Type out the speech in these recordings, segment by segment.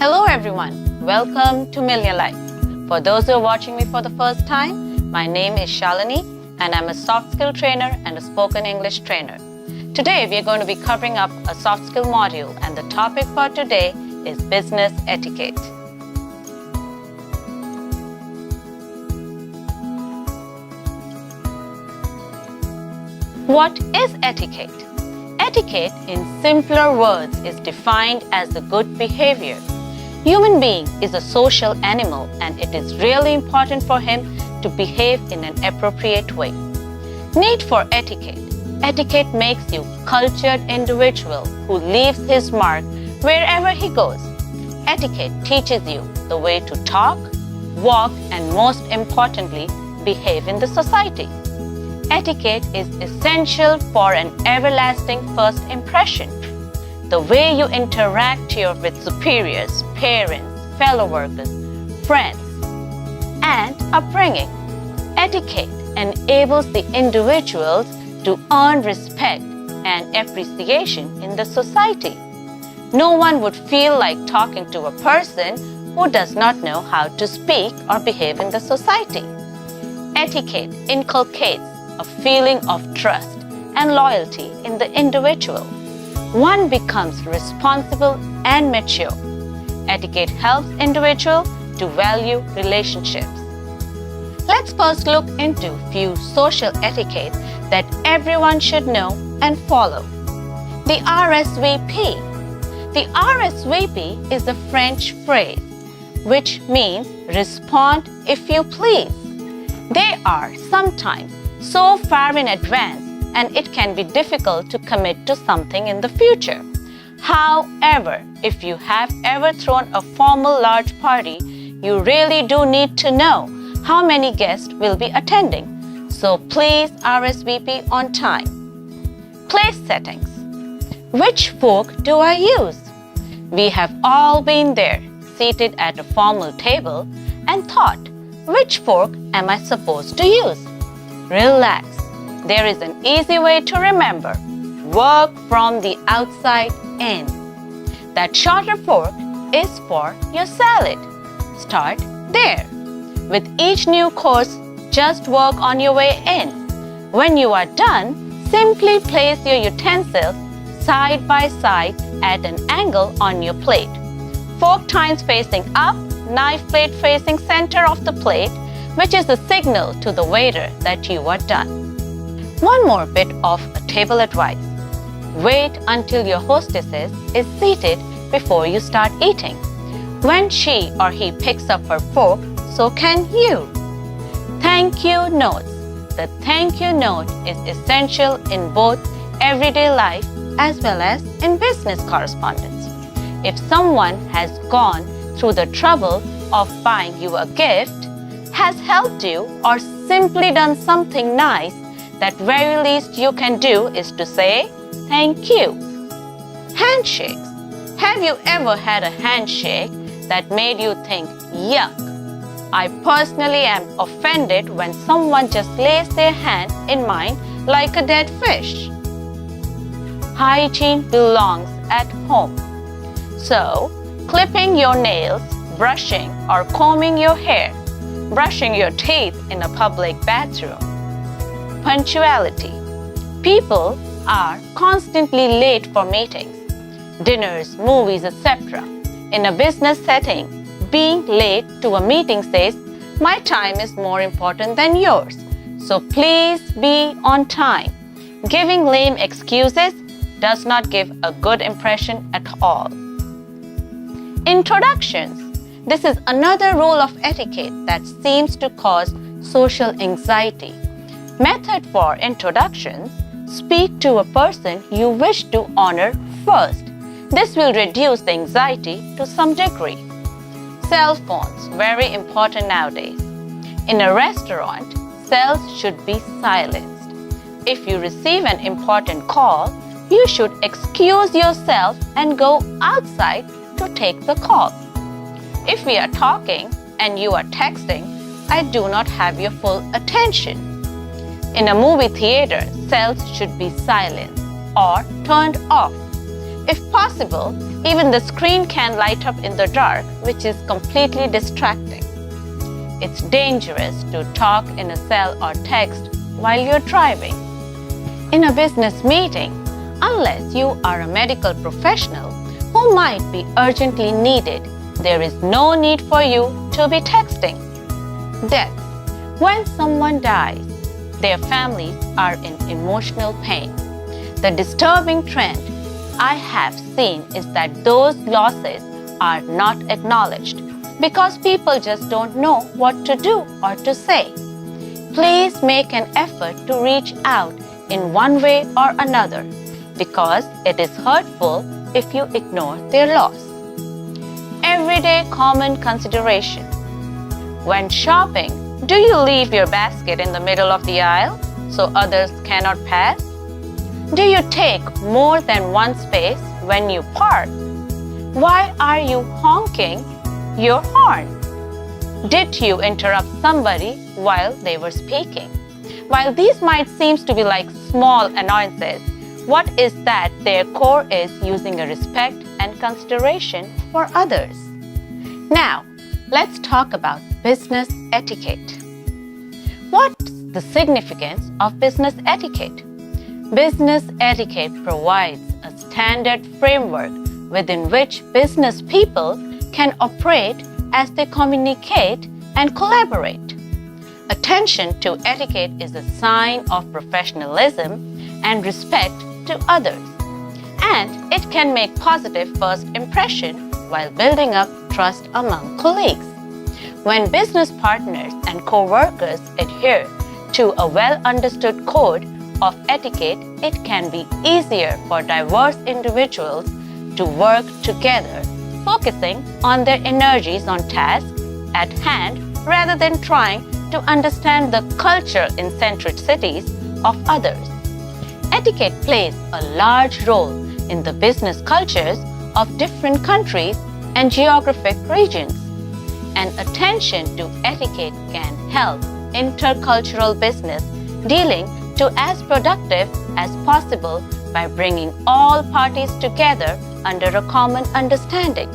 Hello everyone, welcome to Million Lights. For those who are watching me for the first time, my name is Shalini and I'm a soft skill trainer and a spoken English trainer. Today we are going to be covering up a soft skill module and the topic for today is business etiquette. What is etiquette? Etiquette, in simpler words, is defined as the good behavior. Human being is a social animal and it is really important for him to behave in an appropriate way. Need for etiquette. Etiquette makes you a cultured individual who leaves his mark wherever he goes. Etiquette teaches you the way to talk, walk, and most importantly, behave in the society. Etiquette is essential for an everlasting first impression. The way you interact with superiors, parents, fellow workers, friends, and upbringing. Etiquette enables the individuals to earn respect and appreciation in the society. No one would feel like talking to a person who does not know how to speak or behave in the society. Etiquette inculcates a feeling of trust and loyalty in the individual. One becomes responsible and mature. Etiquette helps individuals to value relationships. Let's first look into a few social etiquette that everyone should know and follow. The RSVP. The RSVP is a French phrase which means respond if you please. They are sometimes so far in advance and it can be difficult to commit to something in the future. However, if you have ever thrown a formal large party, you really do need to know how many guests will be attending. So please RSVP on time. Place settings. Which fork do I use? We have all been there, seated at a formal table and thought, which fork am I supposed to use? Relax. There is an easy way to remember. Work from the outside in. That shorter fork is for your salad. Start there. With each new course, just work on your way in. When you are done, simply place your utensils side by side at an angle on your plate. Fork tines facing up, knife blade facing center of the plate, which is a signal to the waiter that you are done. One more bit of a table advice. Wait until your hostesses is seated before you start eating. When she or he picks up her fork, so can you. Thank you notes. The thank you note is essential in both everyday life as well as in business correspondence. If someone has gone through the trouble of buying you a gift, has helped you, or simply done something nice, that very least you can do is to say thank you. Handshakes. Have you ever had a handshake that made you think, yuck? I personally am offended when someone just lays their hand in mine like a dead fish. Hygiene belongs at home. So, clipping your nails, brushing or combing your hair, brushing your teeth in a public bathroom. Punctuality. People are constantly late for meetings, dinners, movies, etc. In a business setting, being late to a meeting says, my time is more important than yours. So please be on time. Giving lame excuses does not give a good impression at all. Introductions. This is another rule of etiquette that seems to cause social anxiety. Method for introductions. Speak to a person you wish to honor first. This will reduce the anxiety to some degree. Cell phones, very important nowadays. In a restaurant, cells should be silenced. If you receive an important call, you should excuse yourself and go outside to take the call. If we are talking and you are texting, I do not have your full attention. In a movie theater, cells should be silenced or turned off. If possible, even the screen can light up in the dark, which is completely distracting. It's dangerous to talk in a cell or text while you're driving. In a business meeting, unless you are a medical professional who might be urgently needed, there is no need for you to be texting. Death. When someone dies, their families are in emotional pain. The disturbing trend I have seen is that those losses are not acknowledged because people just don't know what to do or to say. Please make an effort to reach out in one way or another because it is hurtful if you ignore their loss. Everyday common consideration. When shopping, do you leave your basket in the middle of the aisle so others cannot pass? Do you take more than one space when you park? Why are you honking your horn? Did you interrupt somebody while they were speaking? While these might seem to be like small annoyances, what is that their core is using a respect and consideration for others? Now, let's talk about business etiquette. What's the significance of business etiquette? Business etiquette provides a standard framework within which business people can operate as they communicate and collaborate. Attention to etiquette is a sign of professionalism and respect to others, and it can make positive first impression while building up trust among colleagues. When business partners and co-workers adhere to a well-understood code of etiquette, it can be easier for diverse individuals to work together, focusing on their energies on tasks at hand rather than trying to understand the culture and centricities of others. Etiquette plays a large role in the business cultures of different countries and geographic regions. And attention to etiquette can help intercultural business dealing to as productive as possible by bringing all parties together under a common understanding.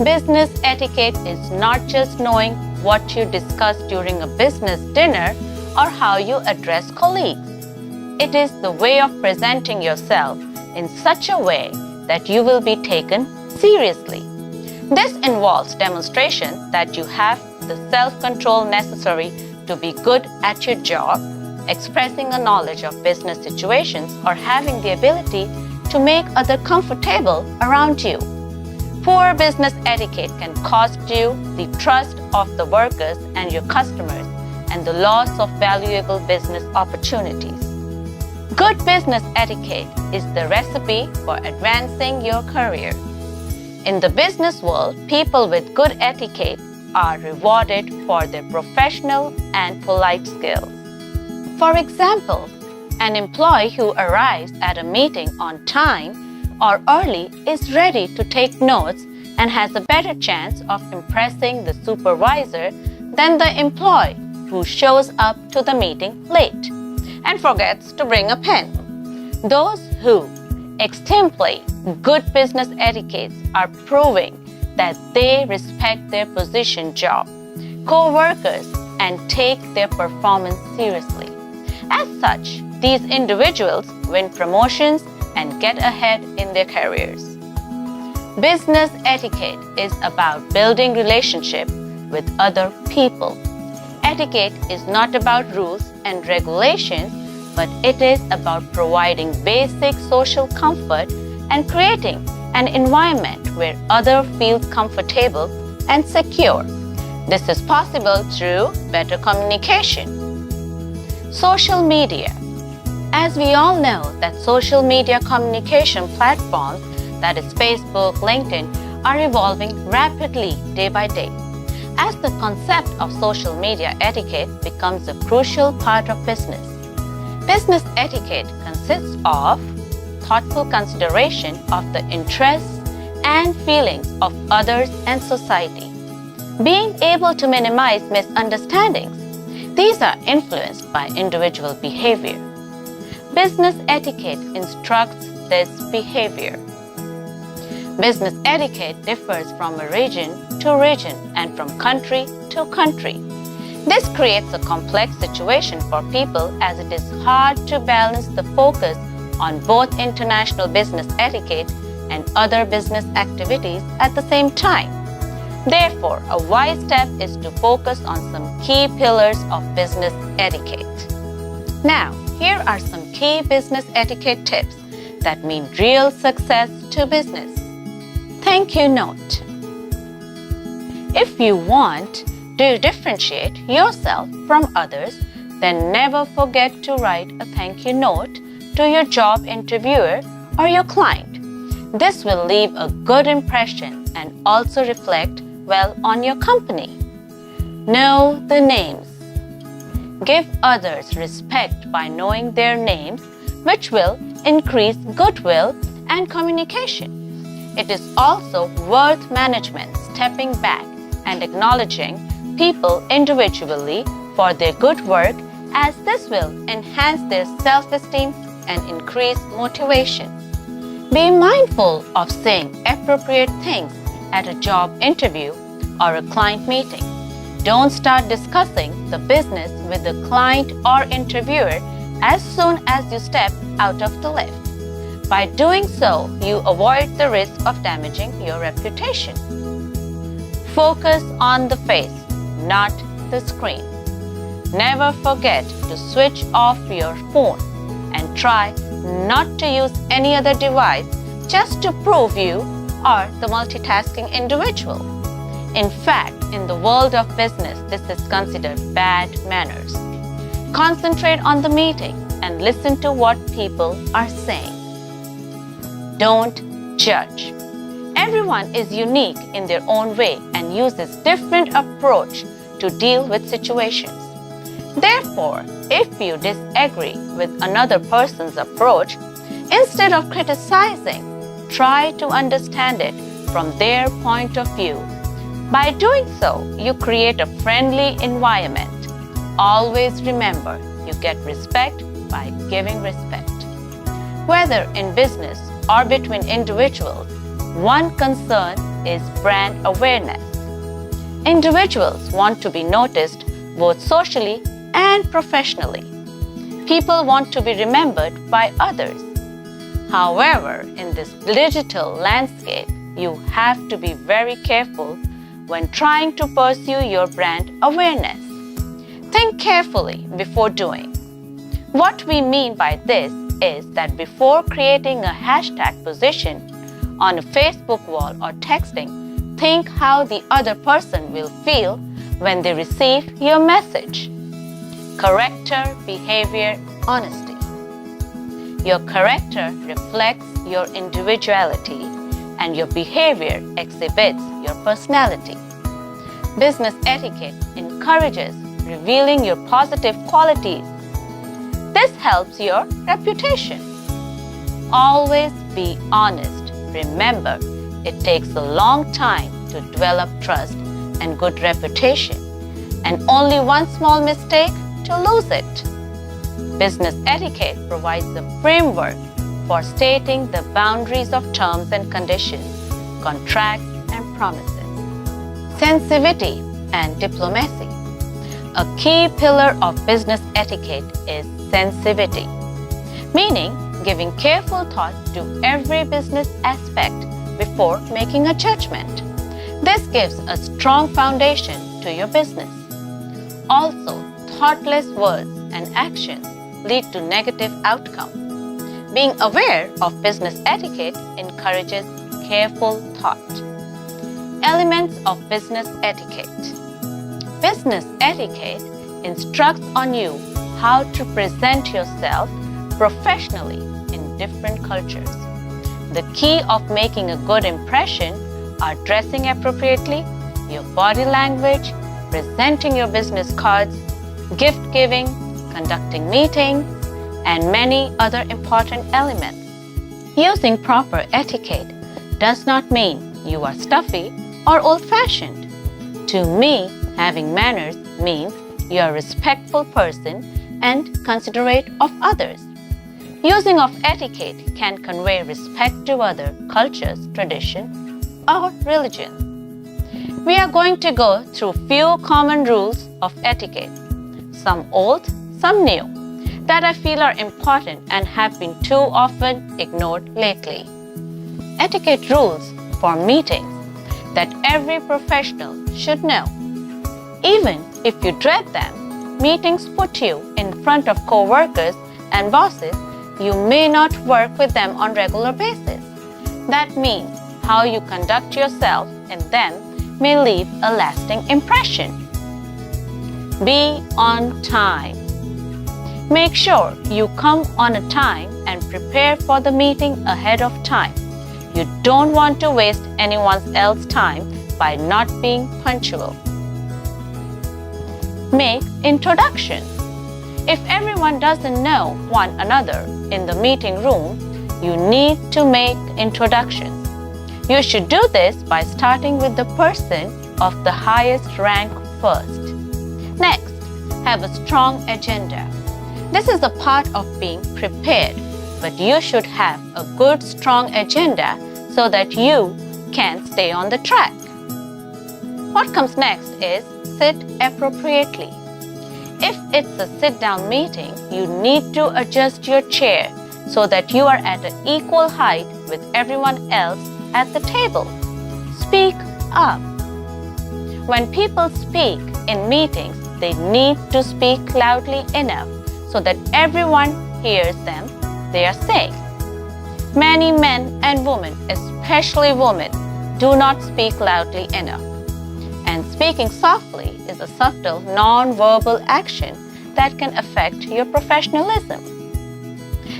Business etiquette is not just knowing what you discuss during a business dinner or how you address colleagues. It is the way of presenting yourself in such a way that you will be taken seriously. This involves demonstration that you have the self-control necessary to be good at your job, expressing a knowledge of business situations, or having the ability to make others comfortable around you. Poor business etiquette can cost you the trust of the workers and your customers and the loss of valuable business opportunities. Good business etiquette is the recipe for advancing your career. In the business world, people with good etiquette are rewarded for their professional and polite skills. For example, an employee who arrives at a meeting on time or early is ready to take notes and has a better chance of impressing the supervisor than the employee who shows up to the meeting late and forgets to bring a pen. Those who exemplify good business etiquette are proving that they respect their position, job, co-workers, and take their performance seriously. As such, these individuals win promotions and get ahead in their careers. Business etiquette is about building relationships with other people. Etiquette is not about rules and regulations, but it is about providing basic social comfort and creating an environment where others feel comfortable and secure. This is possible through better communication. Social media. As we all know that social media communication platforms, that is Facebook, LinkedIn, are evolving rapidly day by day. As the concept of social media etiquette becomes a crucial part of business. Business etiquette consists of thoughtful consideration of the interests and feelings of others and society. Being able to minimize misunderstandings. These are influenced by individual behavior. Business etiquette instructs this behavior. Business etiquette differs from region to region and from country to country. This creates a complex situation for people as it is hard to balance the focus on both international business etiquette and other business activities at the same time. Therefore, a wise step is to focus on some key pillars of business etiquette. Now, here are some key business etiquette tips that mean real success to business. Thank you note. If you want to differentiate yourself from others, then never forget to write a thank you note to your job interviewer or your client. This will leave a good impression and also reflect well on your company. Know the names. Give others respect by knowing their names, which will increase goodwill and communication. It is also worth management stepping back and acknowledging people individually for their good work, as this will enhance their self-esteem and increase motivation. Be mindful of saying appropriate things at a job interview or a client meeting. Don't start discussing the business with the client or interviewer as soon as you step out of the lift. By doing so, you avoid the risk of damaging your reputation. Focus on the face, not the screen. Never forget to switch off your phone and try not to use any other device just to prove you are the multitasking individual. In fact, in the world of business, this is considered bad manners. Concentrate on the meeting and listen to what people are saying. Don't judge. Everyone is unique in their own way and uses different approach to deal with situations. Therefore, if you disagree with another person's approach, instead of criticizing, try to understand it from their point of view. By doing so, you create a friendly environment. Always remember, you get respect by giving respect. Whether in business or between individuals, one concern is brand awareness. Individuals want to be noticed both socially and professionally. People want to be remembered by others. However, in this digital landscape, you have to be very careful when trying to pursue your brand awareness. Think carefully before doing. What we mean by this is that before creating a hashtag position on a Facebook wall or texting, think how the other person will feel when they receive your message. Character, behavior, honesty. Your character reflects your individuality and your behavior exhibits your personality. Business etiquette encourages revealing your positive qualities. This helps your reputation. Always be honest. Remember, it takes a long time to develop trust and good reputation, and only one small mistake to lose it. Business etiquette provides a framework for stating the boundaries of terms and conditions, contracts, and promises. Sensitivity and diplomacy. A key pillar of business etiquette is sensitivity, meaning giving careful thought to every business aspect before making a judgment. This gives a strong foundation to your business. Also, thoughtless words and actions lead to negative outcomes. Being aware of business etiquette encourages careful thought. Elements of business etiquette. Business etiquette instructs on you how to present yourself professionally in different cultures. The key of making a good impression are dressing appropriately, your body language, presenting your business cards, gift giving, conducting meetings, and many other important elements. Using proper etiquette does not mean you are stuffy or old-fashioned. To me, having manners means you are a respectful person and considerate of others. Using of etiquette can convey respect to other cultures, tradition, or religion. We are going to go through few common rules of etiquette, some old, some new, that I feel are important and have been too often ignored lately. Etiquette rules for meetings that every professional should know. Even if you dread them, meetings put you in front of co-workers and bosses. You may not work with them on regular basis. That means how you conduct yourself and them may leave a lasting impression. Be on time. Make sure you come on a time and prepare for the meeting ahead of time. You don't want to waste anyone else's time by not being punctual. Make introductions. If everyone doesn't know one another in the meeting room, you need to make introductions. You should do this by starting with the person of the highest rank first. Next, have a strong agenda. This is a part of being prepared, but you should have a good, strong agenda so that you can stay on the track. What comes next is sit appropriately. If it's a sit-down meeting, you need to adjust your chair so that you are at an equal height with everyone else at the table. Speak up. When people speak in meetings, they need to speak loudly enough so that everyone hears them they are saying. Many men and women, especially women, do not speak loudly enough. And speaking softly is a subtle non-verbal action that can affect your professionalism.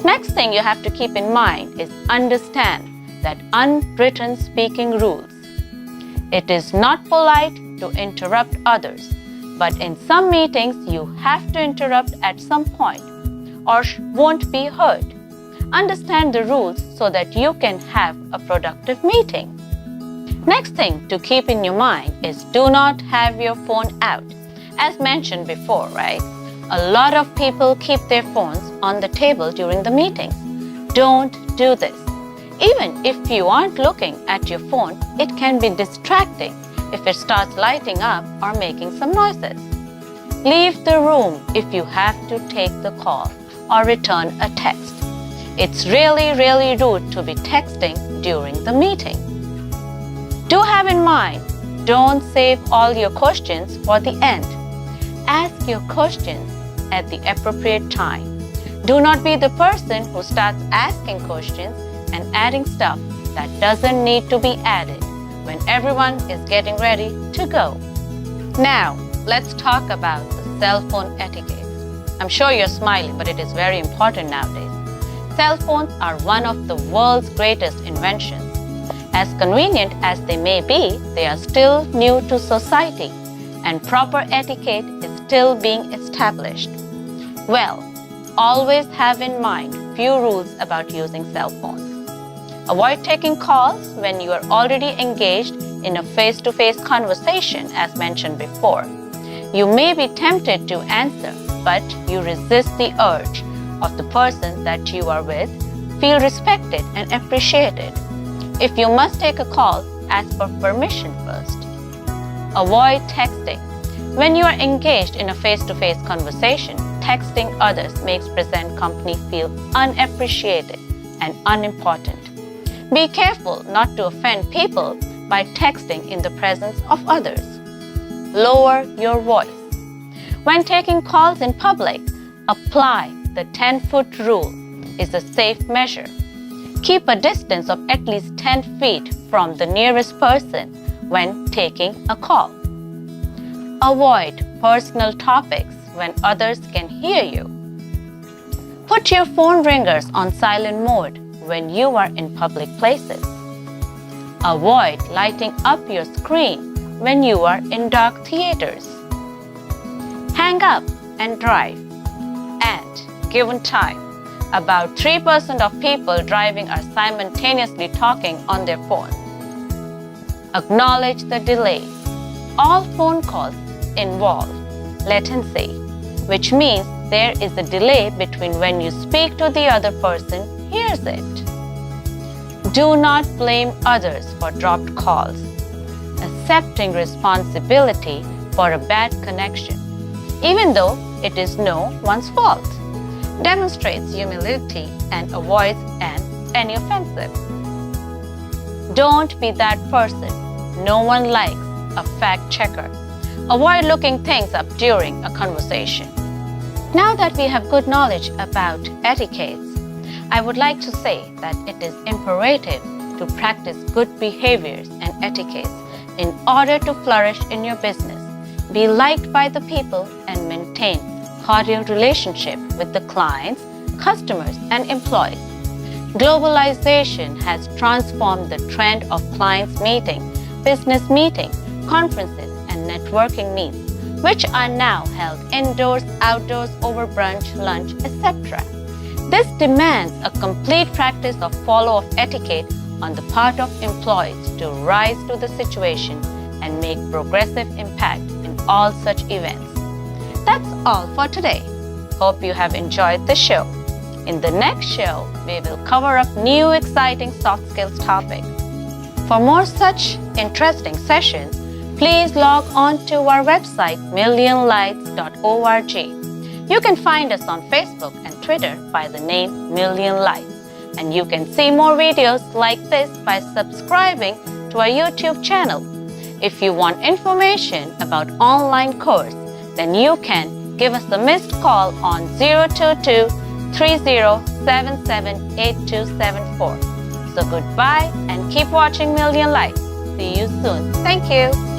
Next thing you have to keep in mind is understand that unwritten speaking rules. It is not polite to interrupt others, but in some meetings you have to interrupt at some point or won't be heard. Understand the rules so that you can have a productive meeting. Next thing to keep in your mind is do not have your phone out. As mentioned before, right? A lot of people keep their phones on the table during the meetings. Don't do this. Even if you aren't looking at your phone, it can be distracting if it starts lighting up or making some noises. Leave the room if you have to take the call or return a text. It's really rude to be texting during the meeting. Do have in mind, don't save all your questions for the end. Ask your questions at the appropriate time. Do not be the person who starts asking questions and adding stuff that doesn't need to be added when everyone is getting ready to go. Now, let's talk about the cell phone etiquette. I'm sure you're smiling, but it is very important nowadays. Cell phones are one of the world's greatest inventions. As convenient as they may be, they are still new to society, and proper etiquette is still being established. Well, always have in mind few rules about using cell phones. Avoid taking calls when you are already engaged in a face-to-face conversation, as mentioned before. You may be tempted to answer, but you resist the urge of the person that you are with. Feel respected and appreciated. If you must take a call, ask for permission first. Avoid texting. When you are engaged in a face-to-face conversation, texting others makes present company feel unappreciated and unimportant. Be careful not to offend people by texting in the presence of others. Lower your voice. When taking calls in public, apply the 10-foot rule. Is a safe measure. Keep a distance of at least 10 feet from the nearest person when taking a call. Avoid personal topics when others can hear you. Put your phone ringers on silent mode when you are in public places. Avoid lighting up your screen when you are in dark theaters. Hang up and drive. And given time, about 3% of people driving are simultaneously talking on their phone. Acknowledge the delay. All phone calls involve latency, which means there is a delay between when you speak to the other person hears it. Do not blame others for dropped calls. Accepting responsibility for a bad connection, even though it is no one's fault, demonstrates humility and avoids any offensive. Don't be that person no one likes, a fact checker. Avoid looking things up during a conversation. Now that we have good knowledge about etiquettes, I would like to say that it is imperative to practice good behaviors and etiquettes in order to flourish in your business, be liked by the people, and maintain cordial relationship with the clients, customers, and employees. Globalization has transformed the trend of clients meeting, business meeting, conferences, and networking meets, which are now held indoors, outdoors, over brunch, lunch, etc. This demands a complete practice of follow-up etiquette on the part of employees to rise to the situation and make progressive impact in all such events. That's all for today. Hope you have enjoyed the show. In the next show, we will cover up new exciting soft skills topics. For more such interesting sessions, please log on to our website millionlights.org. You can find us on Facebook and Twitter by the name Million Lights. And you can see more videos like this by subscribing to our YouTube channel. If you want information about online course, then you can give us a missed call on 022-3077-8274. So goodbye and keep watching Million Lights. See you soon. Thank you.